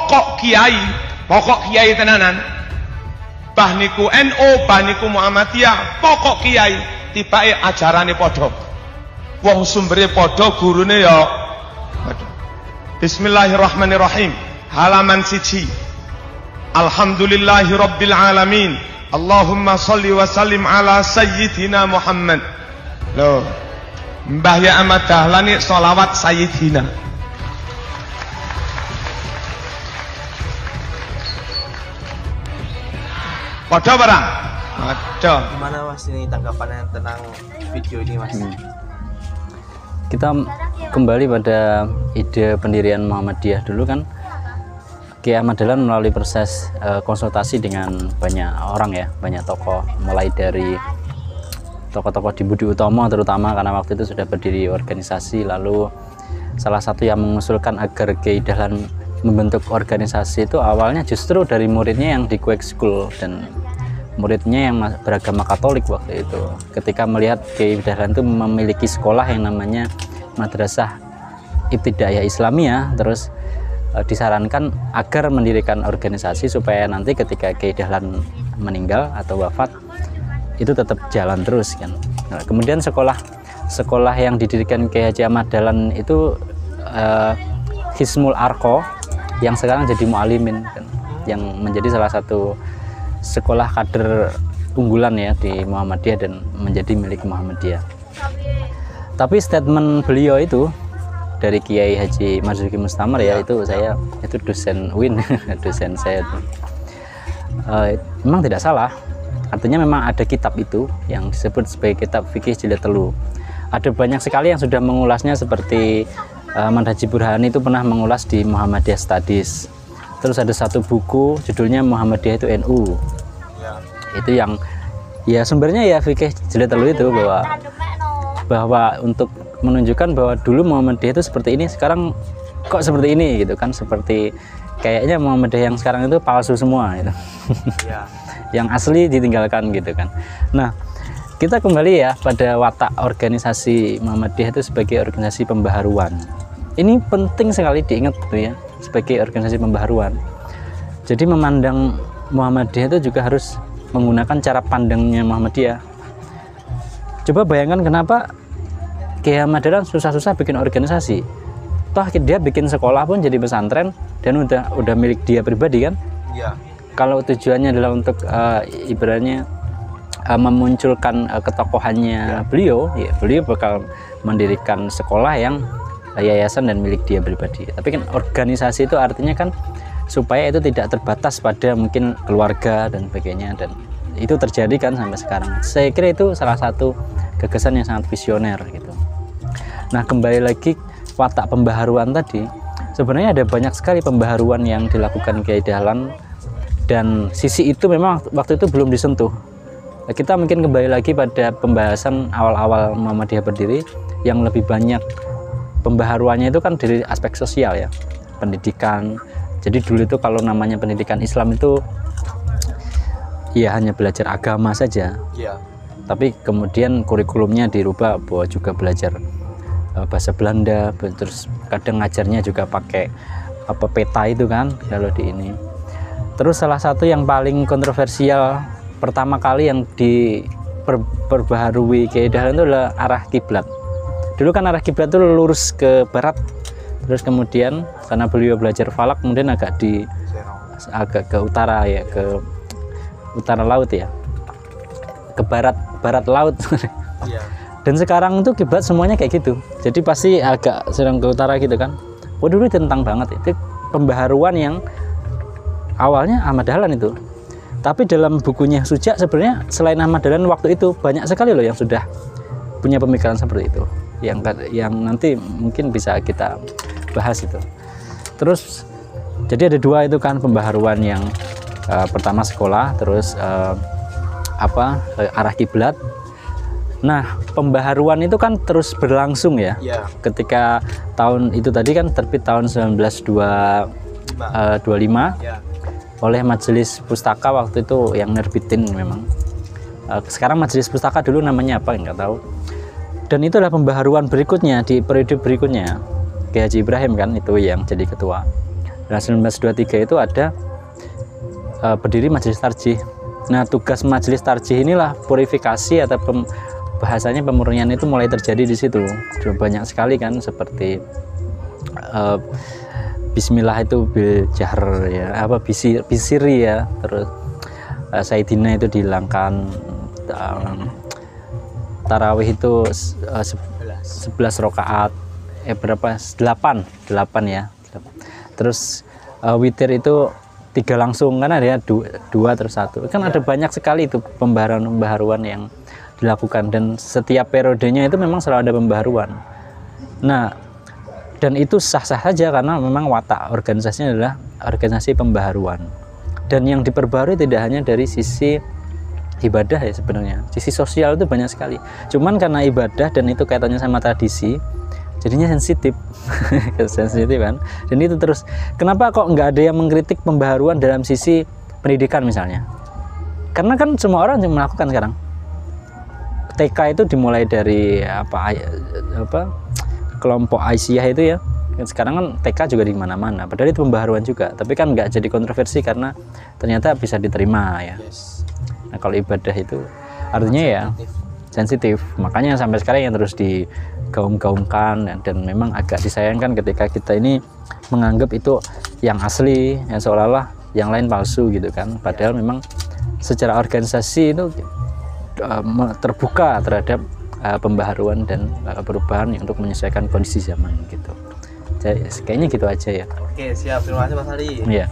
pokok kiai tenanan. Bah niku NU, bah niku Muhammadiyah, pokok kiai tibake ajarane padha. Wong sumbere padha, gurune ya padha. Bismillahirrahmanirrahim. Halaman 1. Alhamdulillahi rabbil alamin. Allahumma sholli wa sallim ala sayyidina Muhammad. Loh, Mbah Ya Ahmad Dahlan sholawat sayyidina. Padha barang. Padha. Gimana Mas ini tanggapannya tentang video ini Mas? Kita kembali pada ide pendirian Muhammadiyah dulu kan. Kiai Ahmad Dahlan melalui proses konsultasi dengan banyak orang ya, banyak tokoh, mulai dari tokoh-tokoh di Budi Utomo terutama karena waktu itu sudah berdiri organisasi, lalu salah satu yang mengusulkan agar Kiai Dahlan membentuk organisasi itu awalnya justru dari muridnya yang di Quake School dan muridnya yang beragama Katolik waktu itu. Ketika melihat Kiai Dahlan itu memiliki sekolah yang namanya Madrasah Ibtidaiyah Islamiyah, terus disarankan agar mendirikan organisasi supaya nanti ketika Kiai Dahlan meninggal atau wafat itu tetap jalan terus kan. Nah, kemudian sekolah yang didirikan Kiai Haji Ahmad Dahlan itu Hismul Arko yang sekarang jadi Mualimin kan, yang menjadi salah satu sekolah kader unggulan ya di Muhammadiyah dan menjadi milik Muhammadiyah. Tapi statement beliau itu dari Kiai Haji Marzuki Mustamar ya, itu dosen UIN dosen saya itu. Memang tidak salah, artinya memang ada kitab itu yang disebut sebagai kitab fikih jilid telu. Ada banyak sekali yang sudah mengulasnya, seperti Ahmad Haji Burhani itu pernah mengulas di Muhammadiyah Studies. Terus ada satu buku judulnya Muhammadiyah itu NU ya. Itu yang ya sumbernya ya fikih jilid telu itu, bahwa untuk menunjukkan bahwa dulu Muhammadiyah itu seperti ini, sekarang kok seperti ini gitu kan, seperti kayaknya Muhammadiyah yang sekarang itu palsu semua gitu. Ya. Yang asli ditinggalkan gitu kan. Nah, kita kembali ya pada watak organisasi Muhammadiyah itu sebagai organisasi pembaharuan. Ini penting sekali diingat tuh ya, sebagai organisasi pembaharuan. Jadi memandang Muhammadiyah itu juga harus menggunakan cara pandangnya Muhammadiyah. Coba bayangkan kenapa Kiai Ahmad Dahlan susah-susah bikin organisasi. Toh dia bikin sekolah pun jadi pesantren dan udah milik dia pribadi kan? Iya. Kalau tujuannya adalah untuk ibaratnya memunculkan ketokohannya beliau, ya beliau bakal mendirikan sekolah yang yayasan dan milik dia pribadi. Tapi kan organisasi itu artinya kan supaya itu tidak terbatas pada mungkin keluarga dan sebagainya, dan itu terjadi kan sampai sekarang. Saya kira itu salah satu gagasan yang sangat visioner gitu. Nah, kembali lagi watak pembaharuan tadi, sebenarnya ada banyak sekali pembaharuan yang dilakukan Kiai Dahlan, dan sisi itu memang waktu itu belum disentuh. Kita mungkin kembali lagi pada pembahasan awal-awal Muhammadiyah berdiri, yang lebih banyak pembaharuannya itu kan dari aspek sosial ya, pendidikan. Jadi dulu itu kalau namanya pendidikan Islam itu ya hanya belajar agama saja ya. Tapi kemudian kurikulumnya dirubah bahwa juga belajar bahasa Belanda, terus kadang ngajarnya juga pakai peta itu kan kalau di ini. Terus salah satu yang paling kontroversial pertama kali yang diperbaharui Kiai Dahlan itu adalah arah kiblat. Dulu kan arah kiblat itu lurus ke barat, terus kemudian karena beliau belajar falak kemudian agak ke utara ya, ke utara laut ya, ke barat laut. Iya. Dan sekarang itu kiblat semuanya kayak gitu, jadi pasti agak sedang ke utara gitu kan. Oh, dulu tentang banget itu pembaharuan yang awalnya Ahmad Dahlan itu. Tapi dalam bukunya Suja sebenarnya selain Ahmad Dahlan waktu itu banyak sekali loh yang sudah punya pemikiran seperti itu, yang nanti mungkin bisa kita bahas itu. Terus jadi ada dua itu kan pembaharuan, yang pertama sekolah, terus arah kiblat. Nah, pembaharuan itu kan terus berlangsung ya. Ketika tahun itu tadi kan terbit tahun 1925 oleh Majelis Pustaka waktu itu yang nerbitin memang. Sekarang Majelis Pustaka, dulu namanya apa nggak tahu. Dan itu adalah pembaharuan berikutnya di periode berikutnya. Kiai Haji Ibrahim kan itu yang jadi ketua. Nah 1923 itu ada berdiri Majelis Tarjih. Nah tugas Majelis Tarjih inilah purifikasi atau bahasanya pemurnian itu mulai terjadi di situ. Banyak sekali kan seperti Bismillah itu bil jahr ya, apa bisiri ya, terus Sayyidina itu dihilangkan, tarawih itu 11 rakaat, berapa 8 ya, terus witir itu 3 langsung kan ada 2 terus 1 kan, ada banyak sekali itu pembaharuan yang dilakukan, dan setiap periodenya itu memang selalu ada pembaharuan. Nah, dan itu sah-sah saja karena memang watak organisasinya adalah organisasi pembaharuan, dan yang diperbarui tidak hanya dari sisi ibadah ya, sebenarnya sisi sosial itu banyak sekali, cuman karena ibadah dan itu kaitannya sama tradisi jadinya sensitif sensitif kan. Dan itu terus, kenapa kok nggak ada yang mengkritik pembaharuan dalam sisi pendidikan misalnya, karena kan semua orang yang melakukan sekarang. TK itu dimulai dari apa kelompok Aisyah itu ya, sekarang kan TK juga di mana-mana, padahal itu pembaharuan juga, tapi kan nggak jadi kontroversi karena ternyata bisa diterima ya. Nah kalau ibadah itu artinya ya sensitif, makanya sampai sekarang yang terus digaung-gaungkan, dan memang agak disayangkan ketika kita ini menganggap itu yang asli, yang seolah-olah yang lain palsu gitu kan, padahal memang secara organisasi itu terbuka terhadap pembaharuan dan perubahan untuk menyesuaikan kondisi zaman gitu. Jadi, kayaknya gitu aja ya. Oke, siap. Terima kasih Mas Ari. Iya.